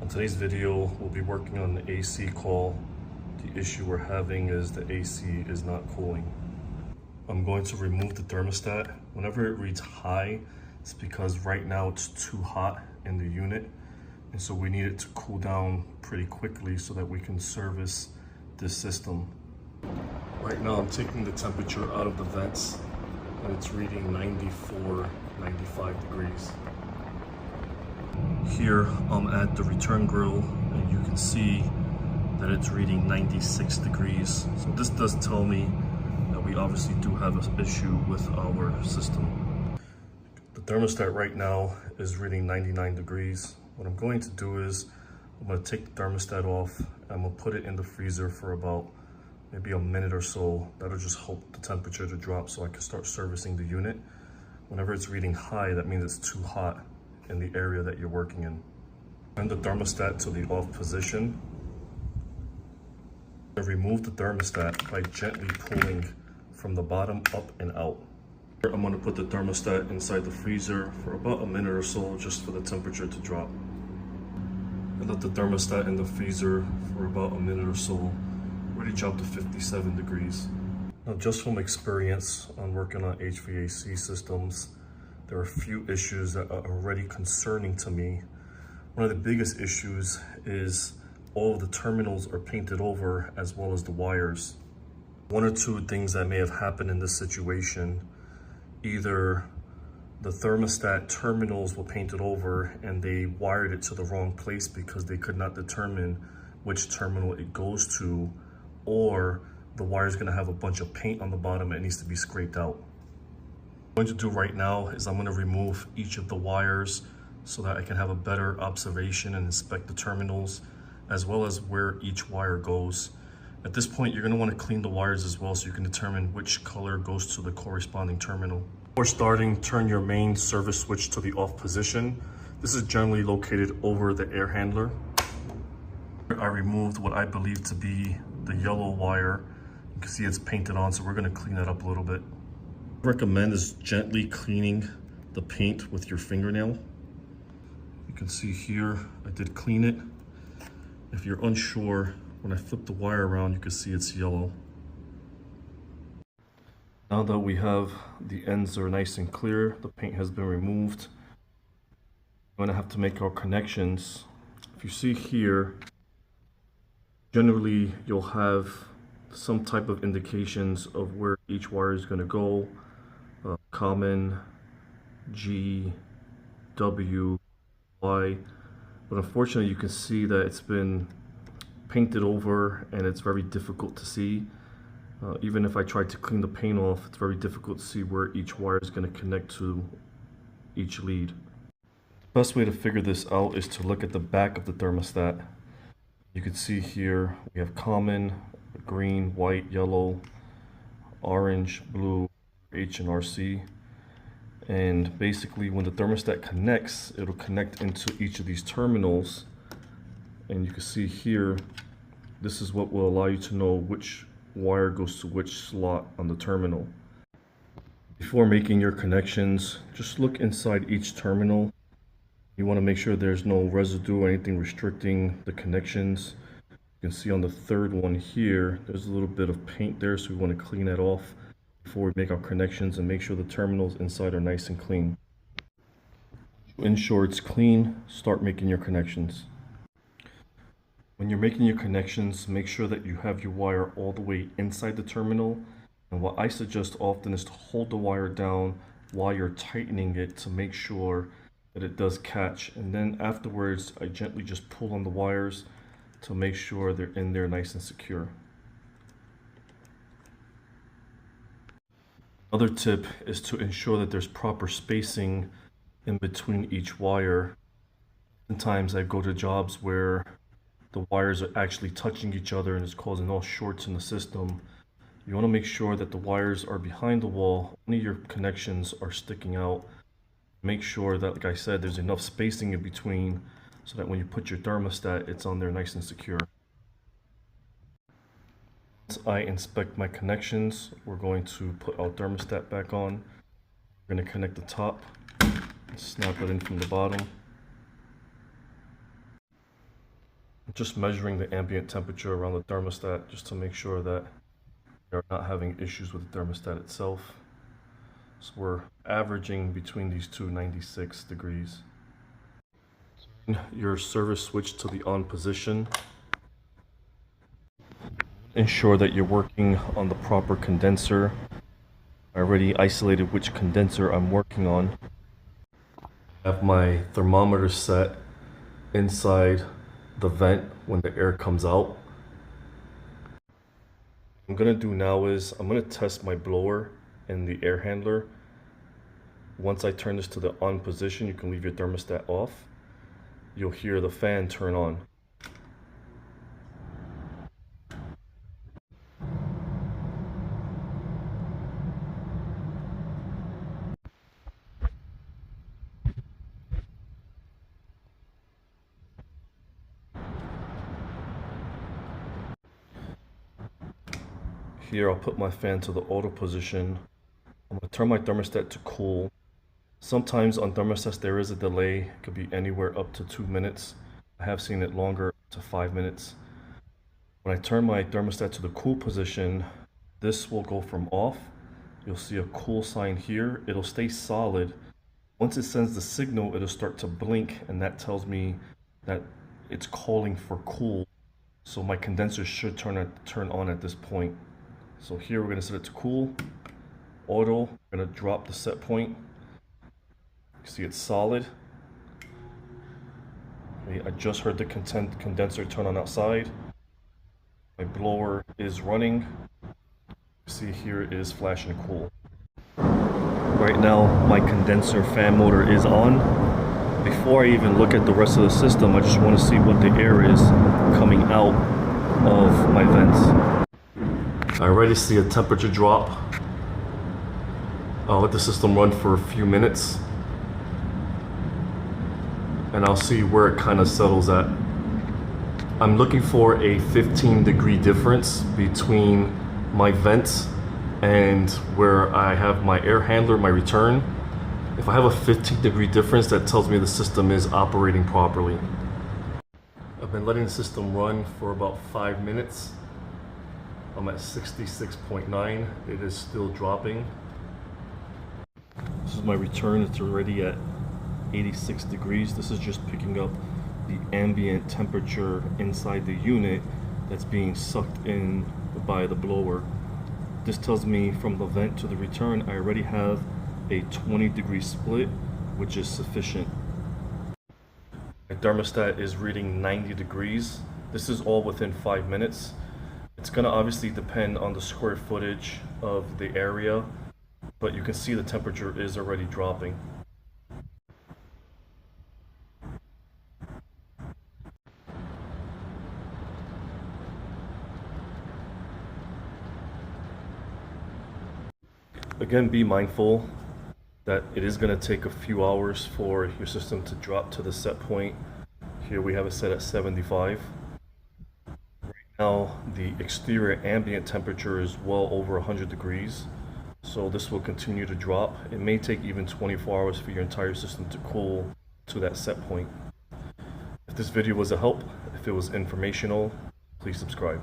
On today's video, we'll be working on the AC coil. The issue we're having is the AC is not cooling. I'm going to remove the thermostat. Whenever it reads high, it's because right now it's too hot in the unit. And so we need it to cool down pretty quickly so that we can service this system. Right now I'm taking the temperature out of the vents and it's reading 94, 95 degrees. Here I'm at the return grill and you can see that it's reading 96 degrees. So this does tell me that we obviously do have an issue with our system. The thermostat right now is reading 99 degrees. What I'm going to do is I'm going to take the thermostat off and I'm going to put it in the freezer for about maybe a minute or so. That'll just help the temperature to drop so I can start servicing the unit. Whenever it's reading high, that means it's too hot in the area that you're working in. Turn the thermostat to the off position. Remove the thermostat by gently pulling from the bottom up and out. I'm going to put the thermostat inside the freezer for about a minute or so just for the temperature to drop. I let the thermostat in the freezer for about a minute or so, already dropped to 57 degrees. Now, just from experience on working on HVAC systems, there are a few issues that are already concerning to me. One of the biggest issues is all of the terminals are painted over as well as the wires. One or two things that may have happened in this situation: either the thermostat terminals were painted over and they wired it to the wrong place because they could not determine which terminal it goes to, or the wire is going to have a bunch of paint on the bottom and it needs to be scraped out. What I'm going to do right now is I'm going to remove each of the wires so that I can have a better observation and inspect the terminals as well as where each wire goes. At this point, you're going to want to clean the wires as well so you can determine which color goes to the corresponding terminal. Before starting, turn your main service switch to the off position. This is generally located over the air handler. I removed what I believe to be the yellow wire. You can see it's painted on, so we're going to clean that up a little bit. What I recommend is gently cleaning the paint with your fingernail. You can see here I did clean it. If you're unsure, when I flip the wire around, you can see it's yellow. Now that we have the ends are nice and clear, the paint has been removed, I'm going to have to make our connections. If you see here, generally you'll have some type of indications of where each wire is going to go. Common, G, W, Y. But unfortunately you can see that it's been painted over and it's very difficult to see. Even if I try to clean the paint off, it's very difficult to see where each wire is going to connect to each lead. The best way to figure this out is to look at the back of the thermostat. You can see here we have common, green, white, yellow, orange, blue, H and RC. And basically when the thermostat connects, it'll connect into each of these terminals. And you can see here, this is what will allow you to know which wire goes to which slot on the terminal. Before making your connections, just look inside each terminal. You want to make sure there's no residue or anything restricting the connections. You can see on the third one here, there's a little bit of paint there, so we want to clean that off before we make our connections and make sure the terminals inside are nice and clean. To ensure it's clean, start making your connections. When you're making your connections, make sure that you have your wire all the way inside the terminal. And what I suggest often is to hold the wire down while you're tightening it to make sure that it does catch. And then afterwards, I gently just pull on the wires to make sure they're in there nice and secure. Another tip is to ensure that there's proper spacing in between each wire. Sometimes I go to jobs where the wires are actually touching each other and it's causing all shorts in the system. You want to make sure that the wires are behind the wall, only your connections are sticking out. Make sure that, like I said, there's enough spacing in between so that when you put your thermostat, it's on there nice and secure. Once I inspect my connections, we're going to put our thermostat back on. We're going to connect the top, snap it in from the bottom. Just measuring the ambient temperature around the thermostat just to make sure that you're not having issues with the thermostat itself. So we're averaging between these two 96 degrees. Turn your service switch to the on position. Ensure that you're working on the proper condenser. I already isolated which condenser I'm working on. I have my thermometer set inside the vent when the air comes out. What I'm gonna do now is I'm gonna test my blower and the air handler. Once I turn this to the on position, you can leave your thermostat off. You'll hear the fan turn on. Here I'll put my fan to the auto position. I'm gonna turn my thermostat to cool. Sometimes on thermostats there is a delay. It could be anywhere up to 2 minutes. I have seen it longer, up to 5 minutes. When I turn my thermostat to the cool position, this will go from off. You'll see a cool sign here. It'll stay solid. Once it sends the signal, it'll start to blink, and that tells me that it's calling for cool. So my condenser should turn on at this point. So here we're gonna set it to cool, auto. We're gonna drop the set point. You see it's solid. Okay, I just heard the condenser turn on outside. My blower is running. See here it is flashing cool. Right now my condenser fan motor is on. Before I even look at the rest of the system, I just want to see what the air is coming out of my vents. I already see a temperature drop. I'll let the system run for a few minutes and I'll see where it kind of settles at. I'm looking for a 15-degree difference between my vents and where I have my air handler, my return. If I have a 15-degree difference, that tells me the system is operating properly. I've been letting the system run for about 5 minutes. I'm at 66.9. It is still dropping. This is my return. It's already at 86 degrees. This is just picking up the ambient temperature inside the unit that's being sucked in by the blower. This tells me from the vent to the return, I already have a 20-degree split, which is sufficient. My thermostat is reading 90 degrees. This is all within 5 minutes. It's gonna obviously depend on the square footage of the area, but you can see the temperature is already dropping. Again, be mindful that it is going to take a few hours for your system to drop to the set point. Here we have it set at 75. Right now, the exterior ambient temperature is well over 100 degrees. So this will continue to drop. It may take even 24 hours for your entire system to cool to that set point. If this video was a help, if it was informational, please subscribe.